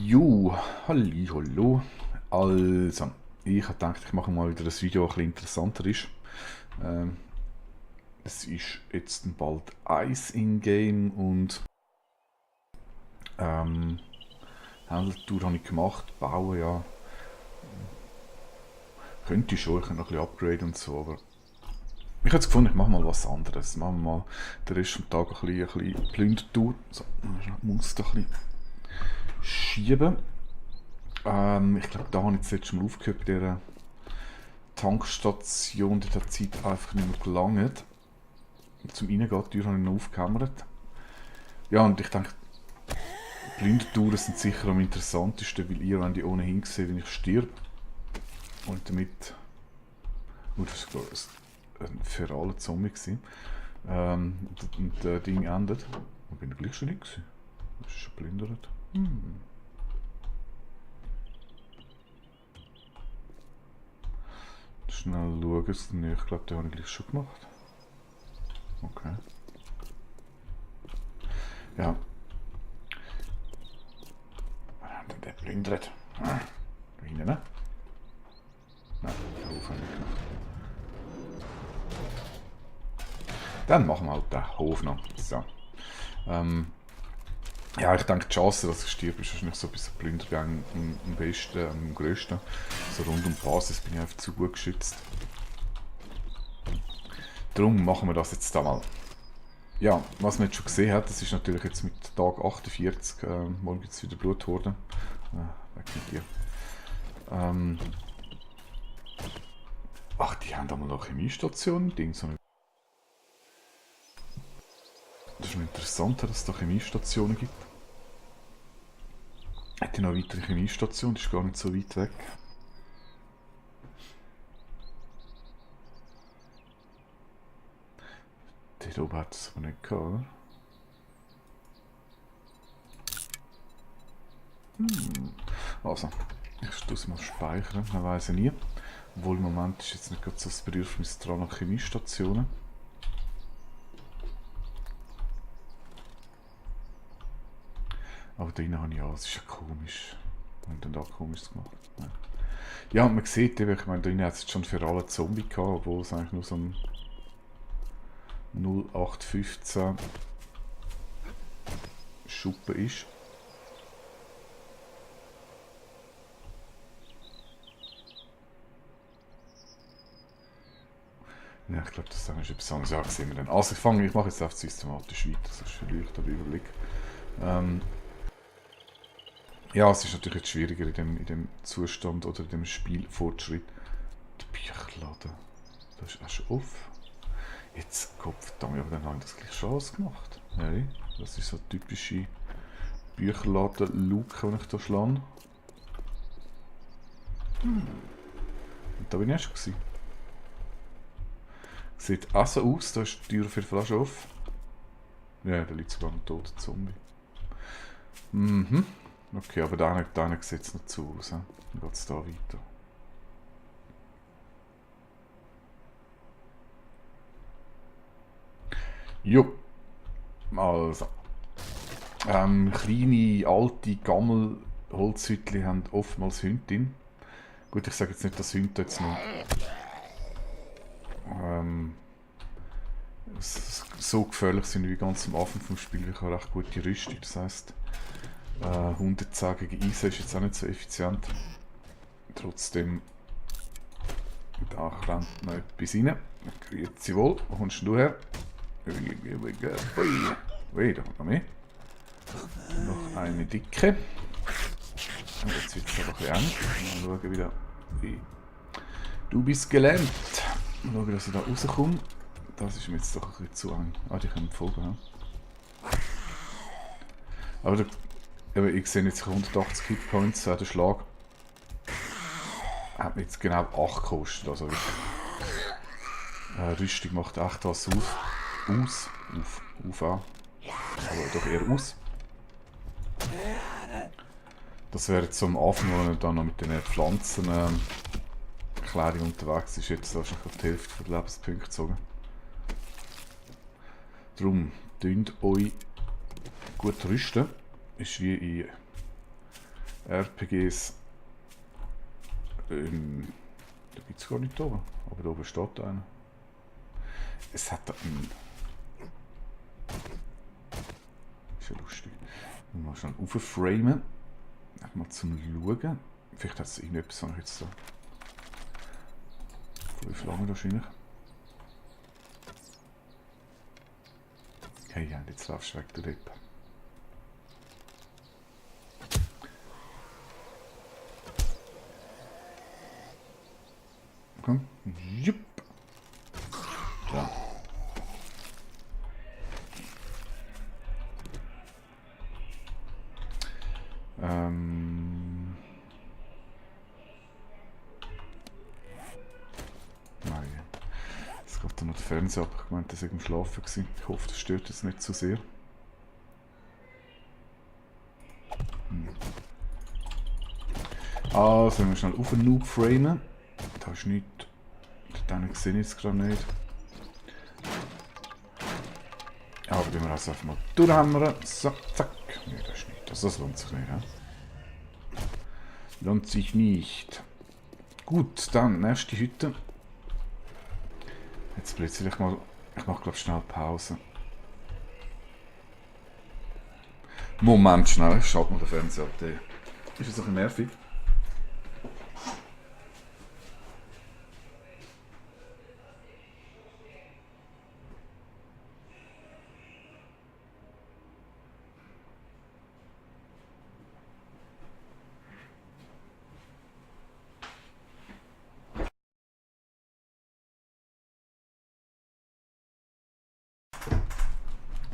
Jo, halli, hallo. Also, ich habe gedacht, ich mache mal wieder ein Video, das ein bisschen interessanter ist. Ähm, Es ist jetzt bald Eis in-game und Handeltour habe ich gemacht, bauen ja. Könnte ich schon, ich könnte noch ein bisschen upgraden und so, aber ich habe jetzt gefunden, ich mache mal was anderes. Machen wir mal den Rest des Tages ein bisschen Plündertour. So, ich muss da ein bisschen schieben. Ich glaube, da habe ich das letzte Mal aufgehört bei dieser Tankstation, die hat die Zeit einfach nicht mehr gelangt. Zum Reingehen, die Tür habe ich noch aufgehämmert. Ja, und ich denke, Plündertouren sind sicher am interessantesten, weil ihr wollt die ohnehin sehen, wenn ich stirb. Und damit... Oh, das war glaube ich ein feraler Zombie gewesen. Und das Ding endet. Da bin ich gleich schon nicht gewesen. Das ist schon plündert. Schnell schauen. Ich glaube, den habe ich gleich schon gemacht. Okay. Ja. Der plündert. Da hinten, ne? Nein, den Hof habe ich nicht gemacht. Dann machen wir halt den Hof noch. So. Ja, ich denke, die Chance, dass ich stirb, ist wahrscheinlich so ein bisschen Plündergang am besten, am grössten. So rund um die Basis bin ich einfach zu gut geschützt. Darum machen wir das jetzt da mal. Ja, was man jetzt schon gesehen hat, das ist natürlich jetzt mit Tag 48, morgen gibt es wieder Bluthorden. Weg mit dir. Ach, die haben da mal noch Chemiestation, Ding, so eine. Das ist noch interessanter, dass es da Chemiestationen gibt. Hätte noch eine weitere Chemiestation, die ist gar nicht so weit weg. Dort oben hat es aber nicht gehabt, oder? Also, ich tue es mal speichern, man weiß ja nie. Obwohl im Moment ist jetzt nicht gerade so das Bedürfnis dran nach Chemiestationen. Aber da drinnen habe ich ja, es ist ja komisch. Und dann da komisch gemacht. Nein. Ja, man sieht eben, ich meine, da drinnen hat es jetzt schon für alle Zombie gehabt, obwohl es eigentlich nur so ein 0815 Schuppen ist. Ja, ich glaube, das ist etwas anderes. Ja, sehen wir dann. Also ich mache jetzt einfach systematisch weiter, sonst verliere ich den Überblick. Ja, es ist natürlich jetzt schwieriger in dem Zustand oder in dem Spielfortschritt. Der Bücherladen, das ist auch schon auf. Jetzt, Gottverdammt, aber dann habe ich das gleich schon ausgemacht. Hey, das ist so eine typische Bücherladen-Luke, die ich hier schlage. Und da bin ich erst gewesen. Sieht auch so aus, da ist die Tür auf jeden Fall schon offen. Ja, da liegt sogar ein toter Zombie. Mhm. Okay, aber da sieht es noch zu aus. Dann geht es da weiter. Jo. Also. Kleine, alte Gammel-Holzhütchen haben oftmals Hunde drin. Gut, ich sage jetzt nicht, dass Hunde jetzt noch so gefährlich sind wie ganz am Anfang vom Spiel. Ich habe recht gute Rüstung, das heisst 110 gegen Eisen ist jetzt auch nicht so effizient. Trotzdem, da rennt noch etwas rein. Grüezi wohl, wo kommst du her? Ui, da kommt noch mehr. Noch eine dicke. Und jetzt wird es aber ein bisschen eng. Mal schauen wieder. Du bist gelähmt. Mal schauen, dass ich da rauskomme. Das ist mir jetzt doch ein bisschen zu eng. Ah, die können folgen. Aber ich sehe jetzt 180 Hitpoints, der Schlag hat mir jetzt genau 8 gekostet. Also Rüstung macht echt was auf an. Aber doch eher aus. Das wäre jetzt so am Anfang, wo er dann noch mit den Pflanzen Kleidung unterwegs ist, jetzt wahrscheinlich auf die Hälfte der Lebenspunkte gezogen. Darum, tönt euch gut rüsten. Ist wie in RPGs. Da gibt es gar nicht oben, aber da oben steht einer. Es hat da einen. Ist ja lustig. Mal schnell aufframen. Mal zum Schauen. Vielleicht hat es irgendetwas, was ich jetzt da. 5 lange wahrscheinlich. Hey, ja, jetzt laufst du weg, du Depp. Komm. Jupp. Ja. Nein. Jetzt geht da noch der Fernseher ab. Ich meinte, das war im Schlafen. Ich hoffe, das stört jetzt nicht zu sehr. Also, wir schnell auf den Noob framen. Da ist nichts. Den sehe ich jetzt gerade nicht. Aber wenn wir also einfach mal durchhämmern. So, zack. Ne, das ist nicht. Das lohnt sich nicht. He? Lohnt sich nicht. Gut, dann nächste Hütte. Jetzt plötzlich mal. Ich mache glaube schnell Pause. Moment schnell, ich schalte mal den Fernseher ab. Ist das ein bisschen nervig?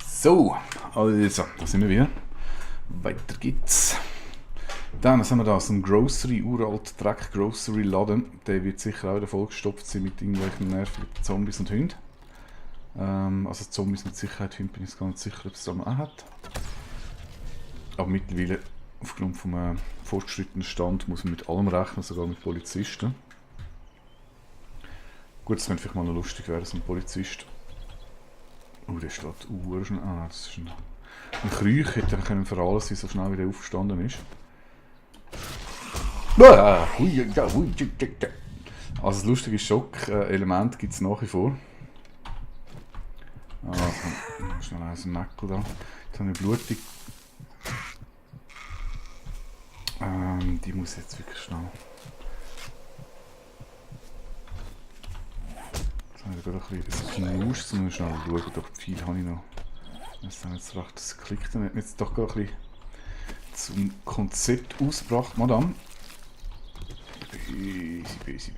So, also, da sind wir wieder. Weiter geht's. Dann haben wir da so einen Grocery, uralt Dreck Grocery Laden. Der wird sicher auch wieder vollgestopft sein mit irgendwelchen nervigen Zombies und Hunden. Also Zombies mit Sicherheit, Hunde bin ich gar nicht sicher, ob es da noch auch hat. Aber mittlerweile, aufgrund vom fortgeschrittenen Stand, muss man mit allem rechnen, sogar mit Polizisten. Gut, das könnte vielleicht mal noch lustig werden, so ein Polizist. Oh, der steht schnell. Ah nein, das ist ein Kreuch, hätte er für alles sein, so schnell wie der aufgestanden ist. Also das lustige Schock-Element gibt es nach wie vor. Also, schnell aus dem Näckel da. Jetzt habe ich Blutung. Die muss jetzt wirklich schnell. Jetzt habe ich gerade ein bisschen Knust, um schnell zu schauen, doch viel habe ich noch. Das ist jetzt recht, das klickt dann. Jetzt doch gerade ein bisschen zum Konzept ausgebracht, Madame. Böse.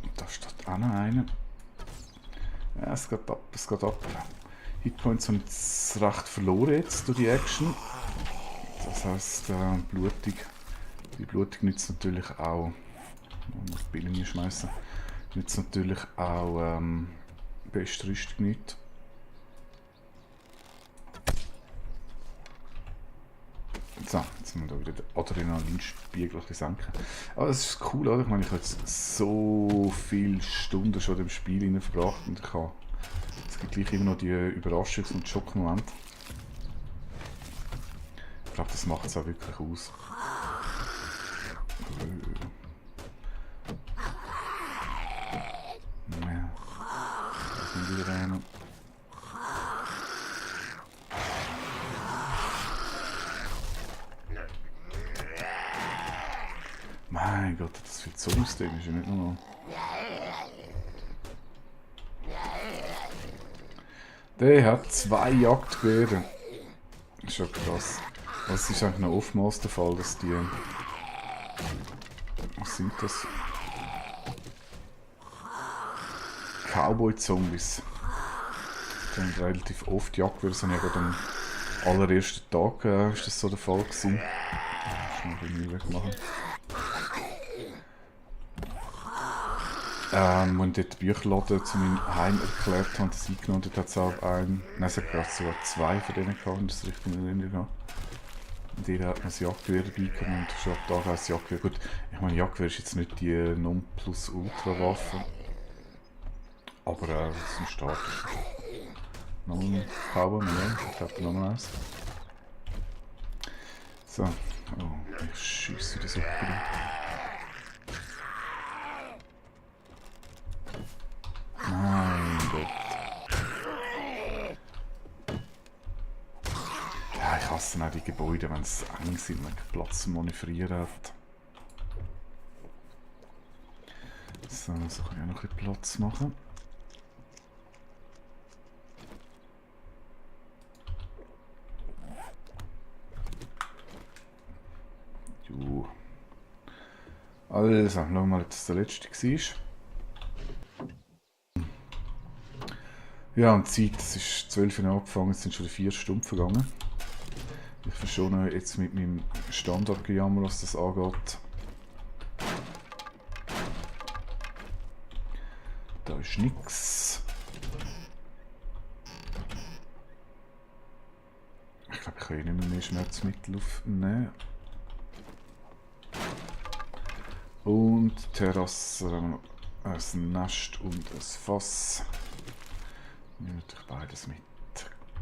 Und da steht auch noch einer. Ja, es geht ab, Hitpoints haben jetzt recht verloren jetzt durch die Action. Das heisst, die Blutung nützt natürlich auch. Man muss die Billen schmeißen. Nützt natürlich auch beste Rüstung nicht. So, jetzt müssen wir hier wieder den Adrenalinspiegel ein bisschen senken. Aber das ist cool, oder? Ich meine, ich habe jetzt so viele Stunden schon in dem Spiel verbracht und es gibt gleich immer noch die Überraschungs- und Schockmomente. Ich glaube, das macht es auch wirklich aus. Ja, da sind wieder einer. Mein Gott, das viel Zombies drin ist ja nicht nur noch. Der hat 2 Jagdgewehre. Das ist schon krass. Das ist eigentlich noch oftmals der Fall, dass die. Was sind das? Cowboy-Zombies. Die haben relativ oft Jagdgewehre. Das habe ich ja gerade am allerersten Tag ist das so der Fall gewesen. Ich muss mal den wegmachen. Und dort die Bücherladen zu meinem Heim erklärt haben, das eingenommen. Dort hat es auch einen, nein, es hat gerade sogar 2 von denen gehabt, wenn das richtig in Erinnerung habe. Und jeder hat noch ein Jagdgewehr dabei gehabt und schon ab da auch ein Jagdgewehr. Gut, ich meine, Jagdgewehr ist jetzt nicht die Nonplusultra-Waffe. Aber das ist ein Start. Noch ein Cowboy, ja, ich glaube noch eins. So, oh, Ich schiesse das Suppe. Mein Gott. Ja, ich hasse auch die Gebäude, wenn es eng sind, wenn man keinen Platz zum Manövrieren hat. So, so kann ich auch noch ein bisschen Platz machen. Jo. Also, schauen wir mal, dass der letzte war. Ja, und die Zeit, es ist 12 Uhr angefangen, es sind schon 4 Stunden vergangen. Ich verschone jetzt mit meinem Standardgejammer, was das angeht. Da ist nichts. Ich glaube, ich kann eh nicht mehr Schmerzmittel aufnehmen. Und Terrasse, ein Nest und ein Fass. Nehmen natürlich beides mit.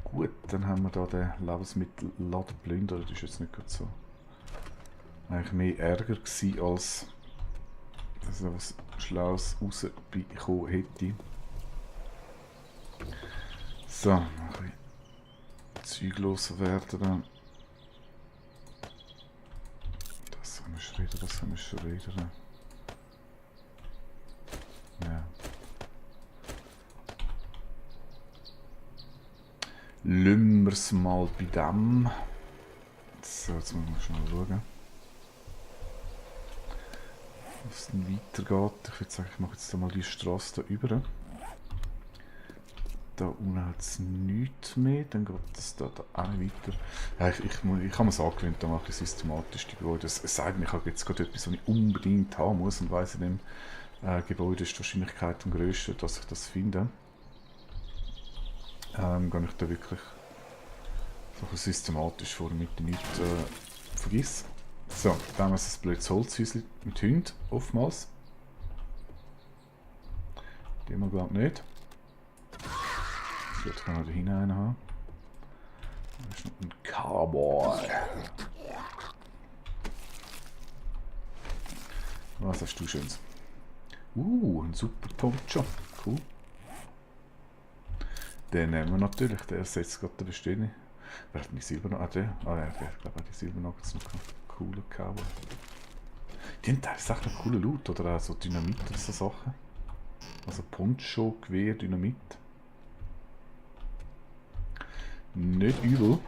Gut, dann haben wir da den Lebensmittelladen plündert. Das ist jetzt nicht gerade so. Eigentlich mehr Ärger gewesen, als dass er was Schlaues rausbekommen hätte. So, ein bisschen Zeug loswerden. Das haben wir schreddern, das haben wir schreddern. Ja. Lassen wir es mal bei dem. So, jetzt müssen wir schnell schauen, was es dann weitergeht. Ich würde sagen, ich mache jetzt mal die Straße hier rüber. Da unten hat es nichts mehr, dann geht es da auch nicht weiter. Ja, ich habe mir es angewöhnt, da mache ich systematisch die Gebäude. Es sagt mir, ich habe jetzt gerade etwas, was ich unbedingt haben muss und weiss, in dem Gebäude ist die Wahrscheinlichkeit am grössten, dass ich das finde. Gehe ich da wirklich so systematisch vor, damit ich nichts vergiss. So, dann haben wir ein blödes Holzhäuschen mit Hunden, oftmals. Die haben wir glaube ich nicht. Jetzt kann man da hinten einen haben. Da ist noch ein Cowboy. Was hast du Schönes? Ein super Poncho. Cool. Den nehmen wir natürlich, der ersetzt gerade den bestehenden. Wer hat die Silbernagel? Ich glaube, die Silbernagel ist noch cooler Cowboy. Die haben teilweise echt noch coolen Loot, oder auch so Dynamit oder so Sachen. Also Poncho, Gewehr, Dynamit. Nicht übel.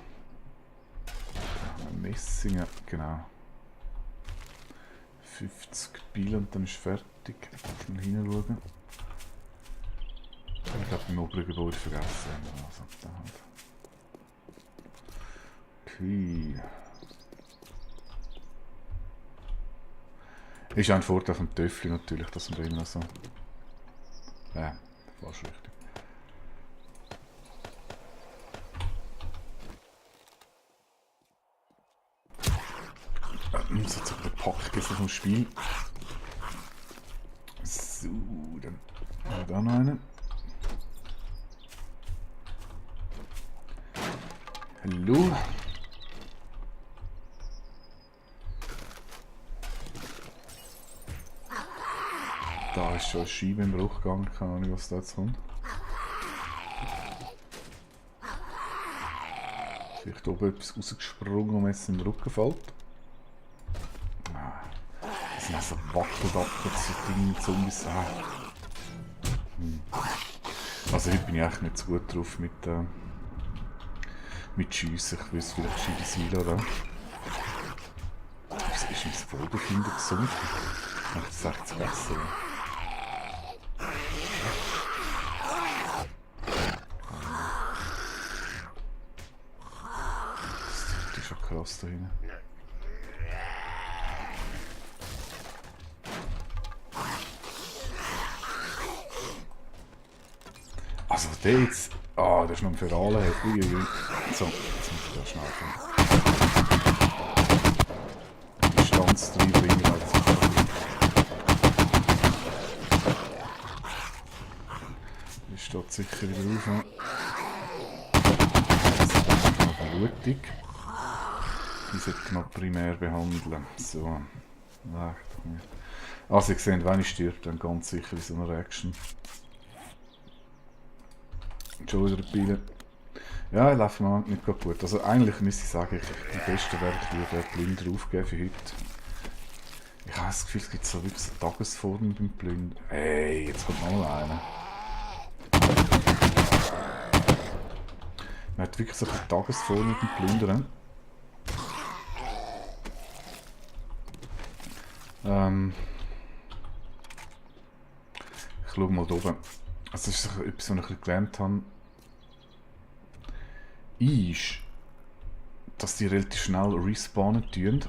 Messinger, genau. 50 Biele und dann ist fertig. Schnell hinschauen. Ich glaube, im oberen Gebäude vergessen. Also, da halt. Okay. Ist auch ein Vorteil vom Töffel natürlich, dass man da immer so. Ja, fast richtig. So ein Packkissen vom Spiel. So, dann haben wir da noch einen. Hallo. Da ist schon eine Scheibe im Bruch gegangen, keine Ahnung, was da jetzt kommt. Vielleicht oben etwas rausgesprungen und jetzt in den Rücken fällt. Das sind so Wackeldacker, so Dinge, Zombies. Also heute bin ich echt nicht so gut drauf mit Schiessen. Ich wüsste vielleicht gescheite Seile oder. Was ist mein Vollbefinden gesund? Ich möchte es echt besser. Das ist schon krass da hinten. Also der jetzt. Ah, das ist noch ein Ferale. Uiuiui. So, jetzt muss ich da schnell kommen. Distanz reinbringen als die steht sicher wieder auf. Das ist noch blutig. die sollten noch primär behandeln. So. Also ihr seht, wenn ich stirb, dann ganz sicher in so einer Action. Schon wieder Pile. Ja, ich laufe mir nicht gut. Also eigentlich müsste ich sagen, die besten Werke würde Plünder aufgeben für heute. Ich habe das Gefühl, es gibt so wirklich so Tagesformen beim Plünder. Ey, jetzt kommt noch mal einer. Man hat wirklich so eine Tagesformen beim Plündern. Ich schaue mal hier oben. Also das ist etwas, was ich ein bisschen gelernt habe. Ist, dass die relativ schnell respawnen tun.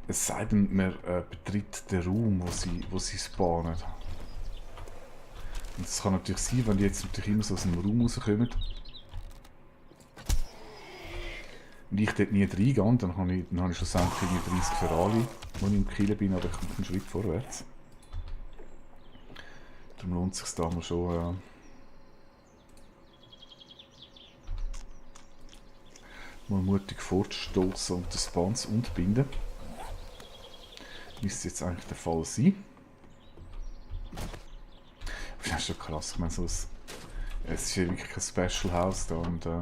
Es sei denn, man betritt den Raum, wo sie spawnen. Und das kann natürlich sein, wenn die jetzt natürlich immer so aus dem Raum rauskommen. Und ich dort nie reingehe, dann habe ich schlussendlich irgendwie 30 für alle, wenn ich im Killen bin, aber ich komme einen Schritt vorwärts. Darum lohnt es sich da mal schon mal mutig vorzustoßen und das Band zu unterbinden. Müsste jetzt eigentlich der Fall sein. Das ist schon krass, ich meine, so es ist ja wirklich kein Special House da und es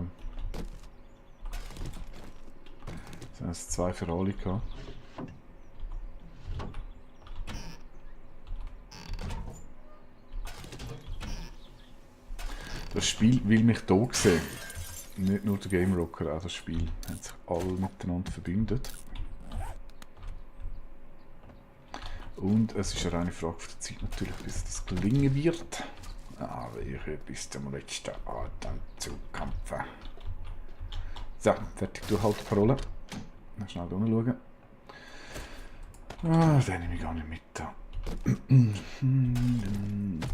haben 2 für alle gehabt. Das Spiel will mich hier sehen. Nicht nur der Game Rocker, auch das Spiel. Haben sich alle miteinander verbündet. Und es ist eine reine Frage der Zeit natürlich, bis das gelingen wird. Aber ich bis zum letzten Atem zu kämpfen. So, fertig durchhalten, Parole. Mal schnell schauen. Ah, den nehme ich gar nicht mit. Da.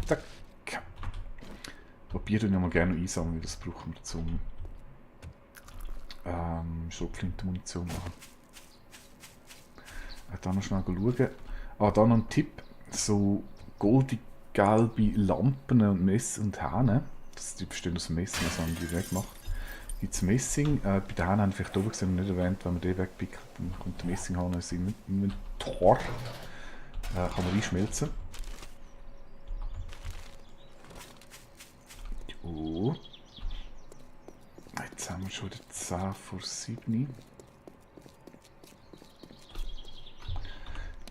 Zack. Papier tun wir gerne einsammeln, weil das brauchen wir zum Schrotflintenmunition machen. Dann noch schnell schauen. Ah, dann noch ein Tipp. So goldig-gelbe Lampen und Messing und Hähne. Die bestehen aus Messing, das haben die weggemacht. Gibt es Messing? Bei den Hähnen habe ich vielleicht oben gesehen, nicht erwähnt, wenn man den wegpickt, dann kommt der Messinghahn ins Inventar. Kann man einschmelzen. Oh. Jetzt haben wir schon wieder 10 vor 7.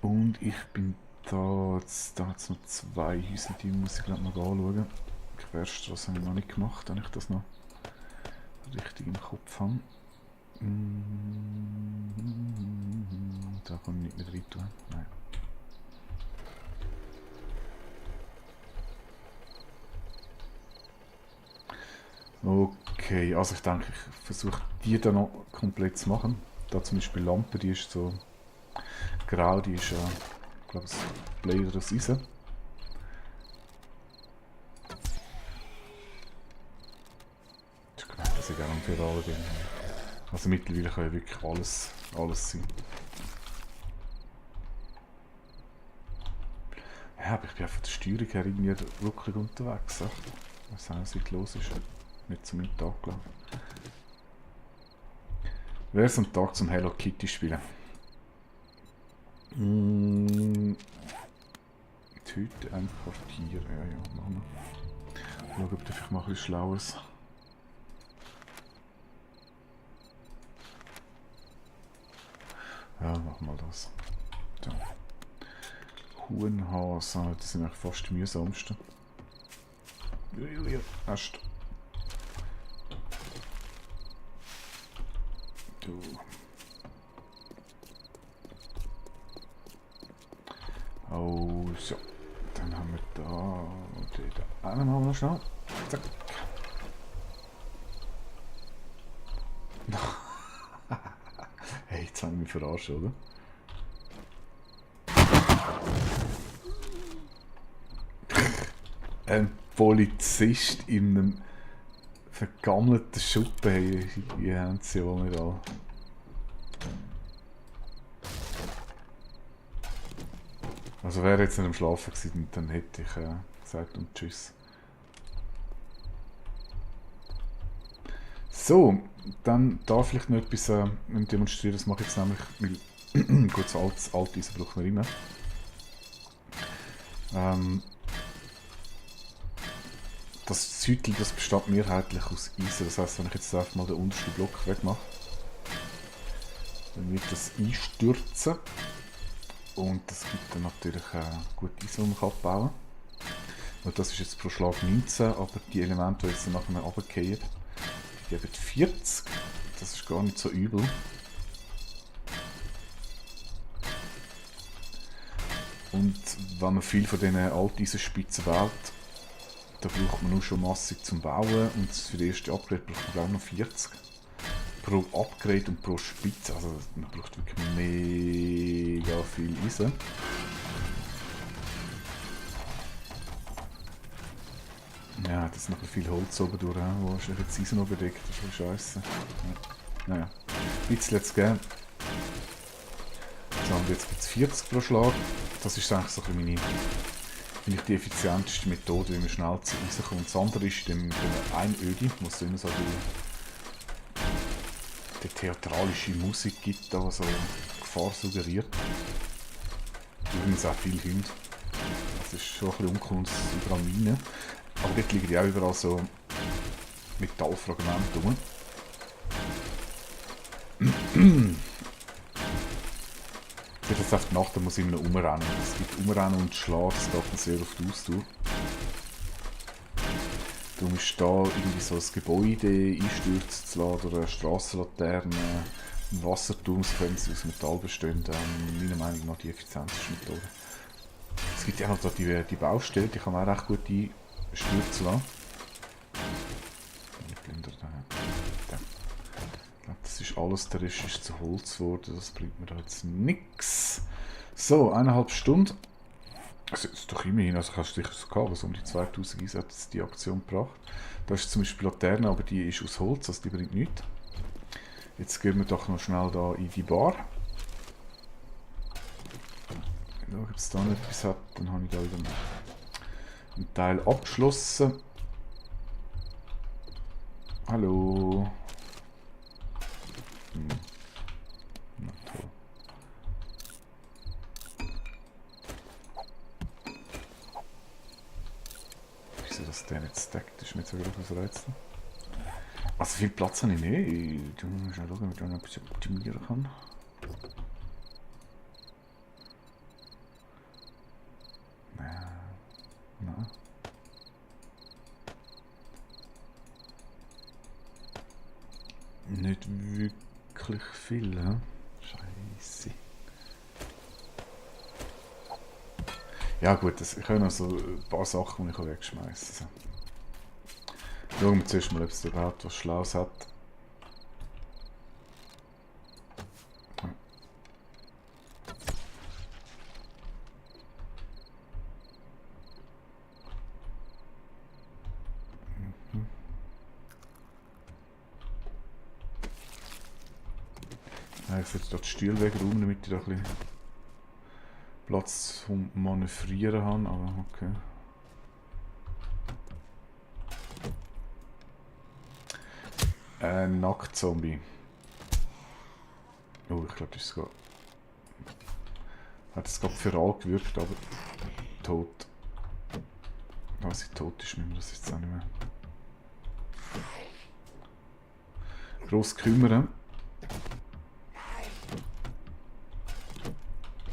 Und ich bin da, jetzt noch 2 Häuser, die muss ich glaube noch anschauen. Die Querstrasse habe ich noch nicht gemacht, wenn ich das noch richtig im Kopf habe. Da kann ich nicht mehr rein tun. Nein. Okay, also ich denke, ich versuche die dann noch komplett zu machen. Da zum Beispiel Lampe, die ist so grau, die ist ich glaube es Blader aus Eisen. Ich glaube, dass ich gerne für alle bin. Also mittlerweile kann ja wirklich alles sein. Ja, aber ich bin von der Steuerung her irgendwie wirklich unterwegs. Ich weiß auch nicht, was los ist. Nicht zum Mittag gelaufen. Wäre es am Tag zum Hello Kitty spielen? Heute ein Quartier. Ja, machen wir. Schauen, ob ich mal ein bisschen Schlaues. Ja, machen wir das. So. Huhnhase, das sind eigentlich fast die mühsamsten. Ja, erst. Du. Oh, so. Dann haben wir da. Da einen haben wir schnell. Zack. Hey, jetzt haben wir mich verarscht, oder? Ein Polizist in einem vergammelten Schuppen, hey, die haben sie ja wohl nicht alle. Also wäre jetzt nicht am Schlafen gewesen, dann hätte ich gesagt und tschüss. So, dann da vielleicht noch etwas demonstrieren. Das mache ich jetzt nämlich, weil gut, so altes Eisen brauchen wir immer. Das Züttel, das besteht mehrheitlich aus Eisen. Das heisst, wenn ich jetzt einfach mal den untersten Block wegmache, dann wird das einstürzen. Und das gibt dann natürlich gut Eisen, die man abbauen kann. Und das ist jetzt pro Schlag 19, aber die Elemente, die jetzt dann nachher runterfallen, die geben 40. Das ist gar nicht so übel. Und wenn man viel von diesen Alteisenspitzen wählt, da braucht man nur schon massig zum Bauen. Und für das erste Upgrade braucht man glaube ich noch 40 pro Upgrade und pro Spitze. Also man braucht wirklich mega viel Eisen. Ja, das ist noch viel Holz oben durch, wo ist jetzt Eisen noch bedeckt, das ist schon scheiße. Ja. Naja, ein bisschen jetzt geben. So, und jetzt gibt es 40 pro Schlag. Das ist eigentlich so ein bisschen die effizienteste Methode, wie man schnell zu Eisen kommt. Das andere ist dem Einödi, wo es immer so die theatralische Musik gibt, die so Gefahr suggeriert. Übrigens auch viel Hunde. Das ist schon ein bisschen uncool und überall Minen. Aber dort liegen ja auch überall so Metallfragmente rum. Für das auf die Nacht muss ich immer umrennen. Es gibt Umrennen und Schlaf, das geht dann sehr auf die Ausdauer. Darum ist da irgendwie so ein Gebäude einstürzen zu lassen oder eine Strassenlaterne, ein Wasserturmsfenster aus Metall bestehen, meiner Meinung nach die effizienteste Methode. Es gibt ja noch da die Baustelle, die kann man auch recht gut einstürzen lassen. Ich glaube, das ist alles, der Rest ist zu Holz geworden, das bringt mir da jetzt nichts. So, 1,5 Stunden. Also ist doch immerhin, also hast du sicher so gehabt, was um die 2000 Einsätze die Aktion gebracht. Da ist zum Beispiel Laterne, aber die ist aus Holz, also die bringt nichts. Jetzt gehen wir doch noch schnell da in die Bar. Schau, ob es da noch etwas hat, dann habe ich da wieder einen Teil abgeschlossen. Hallo. Na toll. Wieso das der nicht stackt, ist mir jetzt wieder etwas Rätsel. Also viel Platz habe ich nicht. Du musst mal schauen, ob ich da noch ein bisschen optimieren kann. Nein. Nicht wirklich viel, hä? Scheiße. Ja gut, ich habe noch so ein paar Sachen, die ich wegschmeißen kann. Schauen wir zuerst mal, ob es überhaupt was Schlaues hat. Ich sollte hier die Stühle wegräumen, damit ich da ein bisschen Platz zum Manövrieren habe, aber okay. Ein Nacktzombie. Oh, ich glaube, das ist hat es gerade viral gewirkt, aber tot. Als sie tot ist, müssen wir das jetzt auch nicht mehr gross kümmern.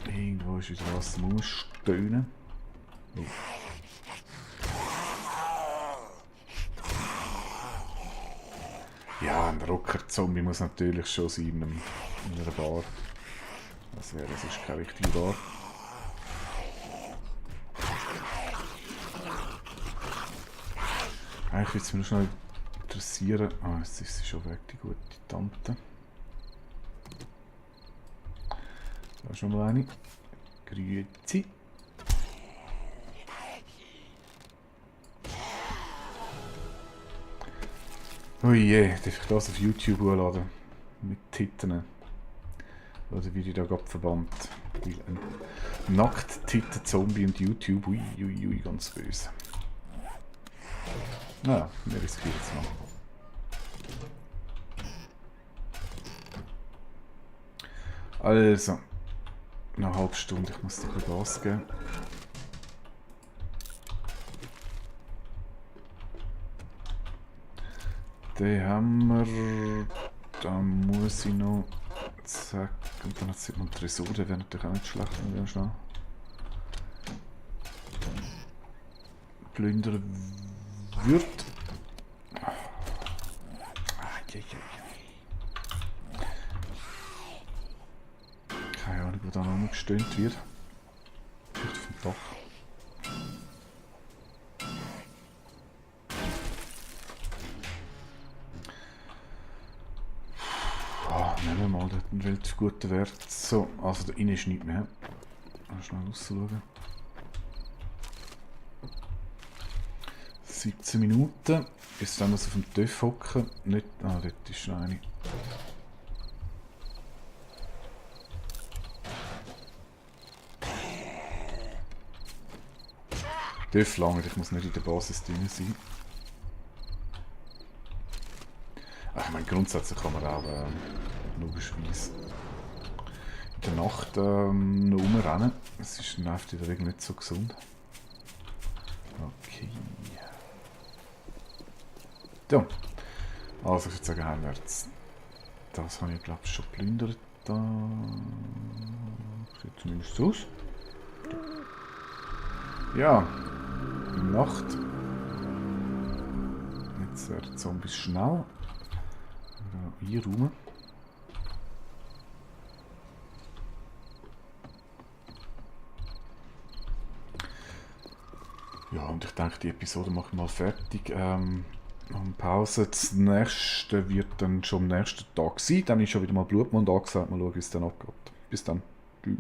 Irgendwo ist wieder was zum Umstöhnen. Oh. Ja, ein Rocker-Zombie muss natürlich schon sein in einer Bar. Das ist keine richtige Bar. Eigentlich würde es mich nur schnell interessieren. Ah, jetzt ist sie schon weg, die gute Tante. Da ist noch mal eine. Grüezi. Oh je, darf ich das auf YouTube hochladen? Mit Titten. Oder wie die da gerade verbannt. Ein Nackt-Titten-Zombie und YouTube. Ui, ganz böse. Naja, wir riskieren es mal. Also, noch eine halbe Stunde, ich muss dir ein bisschen Gas geben. Den haben wir. Da muss ich noch. Zack. Und dann sieht man Tresor, der wäre natürlich auch nicht schlecht, wenn wir schnell. Plündern wird. Keine Ahnung, wo da noch gestöhnt wird. Vielleicht auf dem Dach. Nehmen wir mal den relativ guten Wert. So, also da innen ist nichts mehr. Mal schnell rausschauen. 17 Minuten. Bis dann muss auf dem Töff hocken. Nicht. Ah, dort ist noch eine. Töff lange, ich muss nicht in der Basis drin sein. Ach, ich meine, grundsätzlich kann man auch logischerweise in der Nacht noch rumrennen. Es ist nervt in der Regel nicht so gesund. Okay. Ja. Also ich würde sagen, heimwärts. Das habe ich glaube ich schon geplündert. Da sieht zumindest so aus. Ja. Nacht. Jetzt werden die Zombies schnell. Einräumen. Ja, und ich denke, die Episode mache ich mal fertig. Pause. Das nächste wird dann schon am nächsten Tag sein. Dann ist schon wieder mal Blutmond angesagt. Mal schauen, wie es dann abgeht. Bis dann. Tschüss.